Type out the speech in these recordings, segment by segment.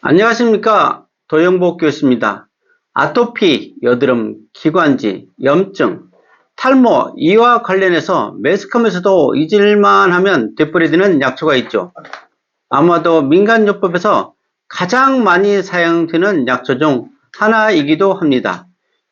안녕하십니까. 도영복 교수입니다. 아토피, 여드름, 기관지, 염증, 탈모, 이와 관련해서 매스컴에서도 잊을만 하면 되풀이되는 약초가 있죠. 아마도 민간요법에서 가장 많이 사용되는 약초 중 하나이기도 합니다.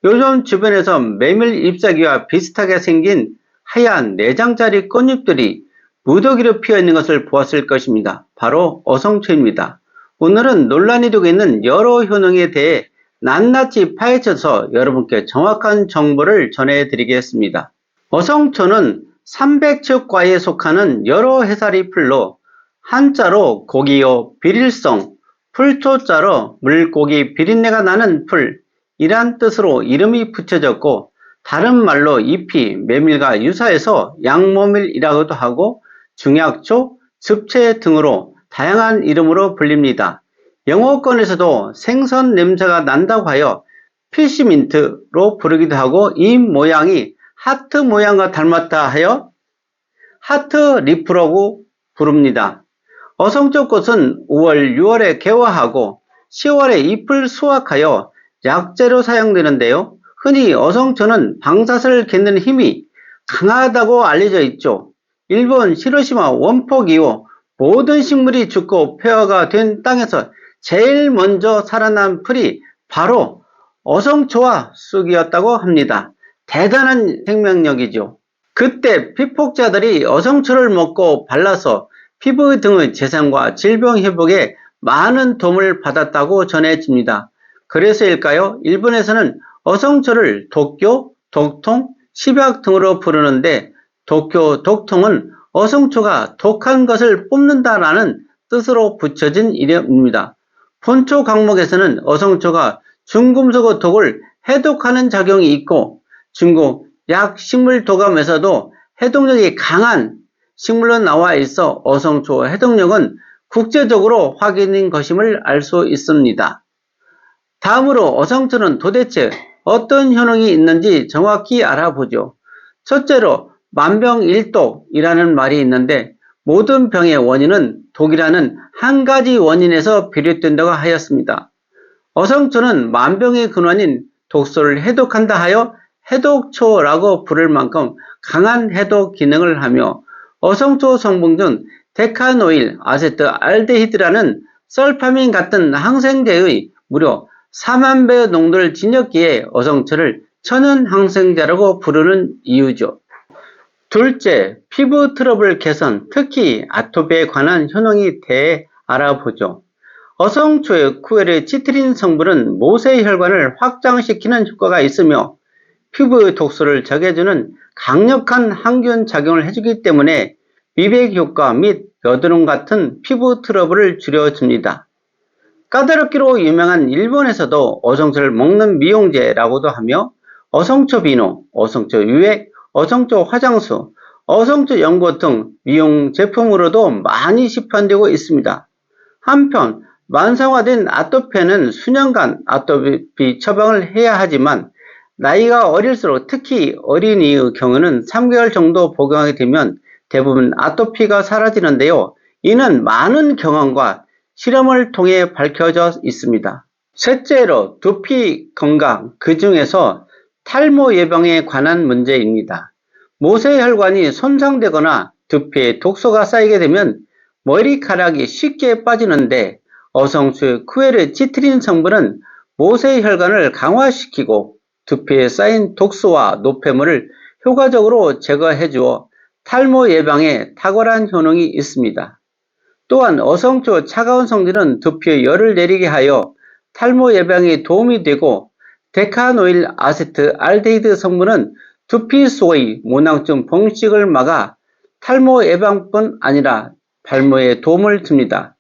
요즘 주변에서 메밀 잎사귀와 비슷하게 생긴 하얀 4장짜리 꽃잎들이 무더기로 피어 있는 것을 보았을 것입니다. 바로 어성초입니다. 오늘은 논란이 되고 있는 여러 효능에 대해 낱낱이 파헤쳐서 여러분께 정확한 정보를 전해드리겠습니다. 어성초는 삼백척과에 속하는 여러 해살이 풀로 한자로 고기요 비릴성, 풀초자로 물고기 비린내가 나는 풀이란 뜻으로 이름이 붙여졌고, 다른 말로 잎이 메밀과 유사해서 양모밀이라고도 하고 중약초, 즙채 등으로 다양한 이름으로 불립니다. 영어권에서도 생선 냄새가 난다고 하여 피시민트로 부르기도 하고, 이 모양이 하트 모양과 닮았다 하여 하트 리프라고 부릅니다. 어성초 꽃은 5월, 6월에 개화하고 10월에 잎을 수확하여 약재로 사용되는데요. 흔히 어성초는 방사선을 견디는 힘이 강하다고 알려져 있죠. 일본 히로시마 원폭 이후 모든 식물이 죽고 폐허가 된 땅에서 제일 먼저 살아난 풀이 바로 어성초와 쑥이었다고 합니다. 대단한 생명력이죠. 그때 피폭자들이 어성초를 먹고 발라서 피부 등의 재생과 질병 회복에 많은 도움을 받았다고 전해집니다. 그래서일까요? 일본에서는 어성초를 독교, 독통, 십약 등으로 부르는데, 독교, 독통은 어성초가 독한 것을 뽑는다라는 뜻으로 붙여진 이름입니다. 본초 강목에서는 어성초가 중금속의 독을 해독하는 작용이 있고, 중국 약식물도감에서도 해독력이 강한 식물로 나와 있어 어성초 해독력은 국제적으로 확인된 것임을 알 수 있습니다. 다음으로 어성초는 도대체 어떤 효능이 있는지 정확히 알아보죠. 첫째로 만병일독이라는 말이 있는데, 모든 병의 원인은 독이라는 한 가지 원인에서 비롯된다고 하였습니다. 어성초는 만병의 근원인 독소를 해독한다 하여 해독초라고 부를 만큼 강한 해독 기능을 하며, 어성초 성분 중 데카노일 아세트알데히드라는 설파민 같은 항생제의 무려 4만 배의 농도를 지녔기에 어성초를 천연 항생제라고 부르는 이유죠. 둘째, 피부 트러블 개선, 특히 아토피에 관한 효능에 대해 알아보죠. 어성초의 쿠에르치트린 성분은 모세혈관을 확장시키는 효과가 있으며 피부의 독소를 적해주는 강력한 항균 작용을 해주기 때문에 미백 효과 및 여드름 같은 피부 트러블을 줄여줍니다. 까다롭기로 유명한 일본에서도 어성초를 먹는 미용제라고도 하며, 어성초 비누, 어성초 유액, 어성초 화장수, 어성초 연고 등 미용 제품으로도 많이 시판되고 있습니다. 한편 만성화된 아토피에는 수년간 아토피 처방을 해야 하지만, 나이가 어릴수록 특히 어린이의 경우는 3개월 정도 복용하게 되면 대부분 아토피가 사라지는데요. 이는 많은 경험과 실험을 통해 밝혀져 있습니다. 셋째로 두피 건강, 그 중에서 탈모 예방에 관한 문제입니다. 모세혈관이 손상되거나 두피에 독소가 쌓이게 되면 머리카락이 쉽게 빠지는데, 어성초의 쿠에르치트린 성분은 모세혈관을 강화시키고 두피에 쌓인 독소와 노폐물을 효과적으로 제거해 주어 탈모 예방에 탁월한 효능이 있습니다. 또한 어성초 차가운 성질은 두피에 열을 내리게 하여 탈모 예방에 도움이 되고, 데카노일 아세트 알데히드 성분은 두피 속의 모낭증 봉식을 막아 탈모 예방뿐 아니라 발모에 도움을 줍니다.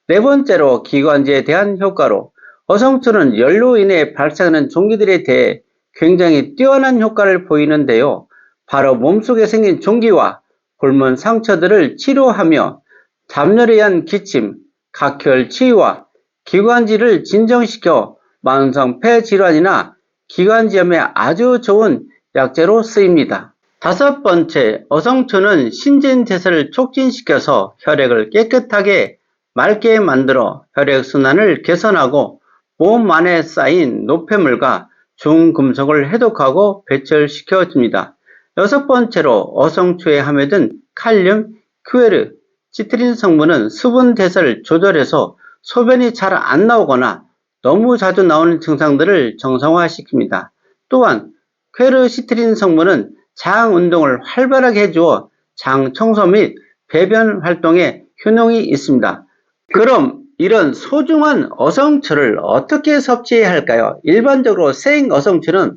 네 번째로 기관지에 대한 효과로, 어성초는 열로 인해 발생하는 종기들에 대해 굉장히 뛰어난 효과를 보이는데요. 바로 몸속에 생긴 종기와 굶은 상처들을 치료하며 담열에 의한 기침, 각혈 치유와 기관지를 진정시켜 만성 폐질환이나 기관지염에 아주 좋은 약재로 쓰입니다. 다섯 번째, 어성초는 신진대사를 촉진시켜서 혈액을 깨끗하게 맑게 만들어 혈액순환을 개선하고 몸 안에 쌓인 노폐물과 중금속을 해독하고 배출시켜줍니다. 여섯 번째로 어성초에 함유된 칼륨, 큐에르, 시트린 성분은 수분 대사를 조절해서 소변이 잘 안 나오거나 너무 자주 나오는 증상들을 정상화시킵니다. 또한 퀘르시트린 성분은 장 운동을 활발하게 해주어 장 청소 및 배변 활동에 효능이 있습니다. 그럼 이런 소중한 어성초를 어떻게 섭취해야 할까요? 일반적으로 생 어성초는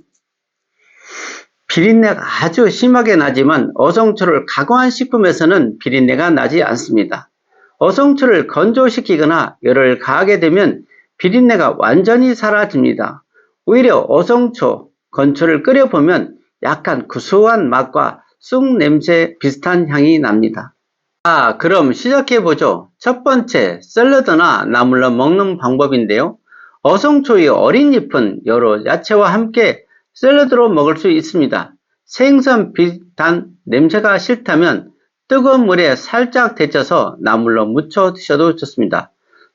비린내가 아주 심하게 나지만 어성초를 가공한 식품에서는 비린내가 나지 않습니다. 어성초를 건조시키거나 열을 가하게 되면 비린내가 완전히 사라집니다. 오히려 어성초, 건초를 끓여보면 약간 구수한 맛과 쑥 냄새 비슷한 향이 납니다. 자, 그럼 시작해보죠. 첫 번째, 샐러드나 나물로 먹는 방법인데요. 어성초의 어린 잎은 여러 야채와 함께 샐러드로 먹을 수 있습니다. 생선 비슷한 냄새가 싫다면 뜨거운 물에 살짝 데쳐서 나물로 무쳐 드셔도 좋습니다.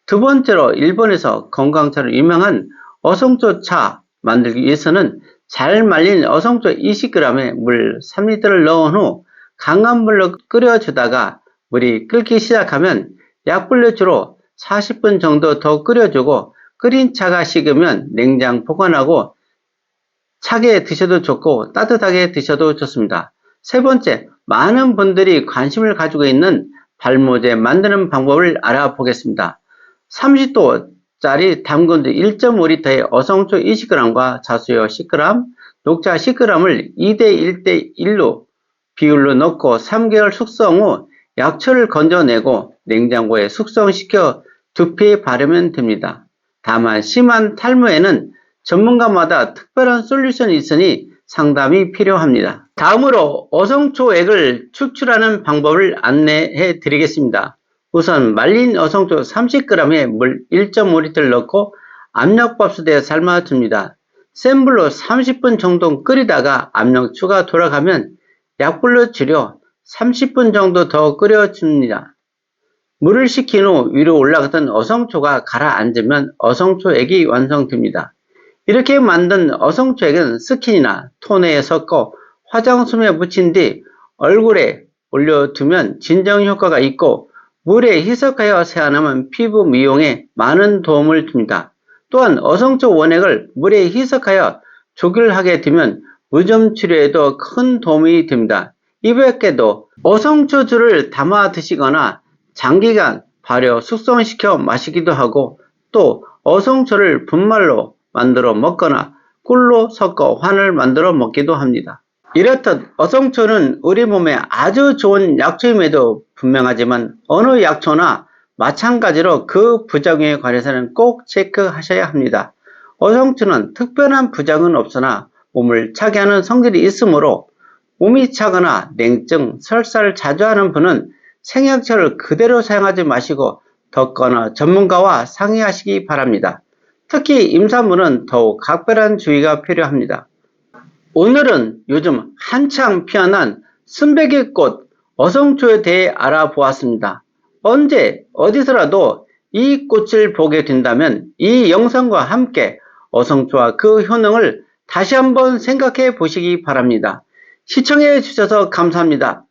두 번째로 일본에서 건강차로 유명한 어성초차 만들기 위해서는 잘 말린 어성초 20g에 물 3리터를 넣은 후 강한 물로 끓여주다가 물이 끓기 시작하면 약불로 주로 40분 정도 더 끓여주고 끓인 차가 식으면 냉장 보관하고 차게 드셔도 좋고 따뜻하게 드셔도 좋습니다. 세 번째, 많은 분들이 관심을 가지고 있는 발모제 만드는 방법을 알아보겠습니다. 30도짜리 담근 1.5리터의 어성초 20g과 자수요 10g, 녹차 10g을 2대 1대 1로 비율로 넣고 3개월 숙성 후 약초를 건져내고 냉장고에 숙성시켜 두피에 바르면 됩니다. 다만 심한 탈모에는 전문가마다 특별한 솔루션이 있으니 상담이 필요합니다. 다음으로 어성초액을 추출하는 방법을 안내해 드리겠습니다. 우선 말린 어성초 30g에 물 1.5리터를 넣고 압력밥솥에 삶아줍니다. 센 불로 30분 정도 끓이다가 압력 추가 돌아가면 약불로 줄여 30분 정도 더 끓여줍니다. 물을 식힌 후 위로 올라갔던 어성초가 가라앉으면 어성초액이 완성됩니다. 이렇게 만든 어성초액은 스킨이나 토너에 섞어 화장솜에 묻힌 뒤 얼굴에 올려두면 진정 효과가 있고 물에 희석하여 세안하면 피부 미용에 많은 도움을 줍니다. 또한 어성초 원액을 물에 희석하여 조결하게 되면 무좀 치료에도 큰 도움이 됩니다. 이 밖에도 어성초주를 담아 드시거나 장기간 발효 숙성시켜 마시기도 하고 또 어성초를 분말로 만들어 먹거나 꿀로 섞어 환을 만들어 먹기도 합니다. 이렇듯 어성초는 우리 몸에 아주 좋은 약초임에도 분명하지만 어느 약초나 마찬가지로 그 부작용에 관해서는 꼭 체크하셔야 합니다. 어성초는 특별한 부작용은 없으나 몸을 차게 하는 성질이 있으므로 몸이 차거나 냉증, 설사를 자주 하는 분은 생약초를 그대로 사용하지 마시고 덮거나 전문가와 상의하시기 바랍니다. 특히 임산부는 더욱 각별한 주의가 필요합니다. 오늘은 요즘 한창 피어난 순백일꽃 어성초에 대해 알아보았습니다. 언제 어디서라도 이 꽃을 보게 된다면 이 영상과 함께 어성초와 그 효능을 다시 한번 생각해 보시기 바랍니다. 시청해 주셔서 감사합니다.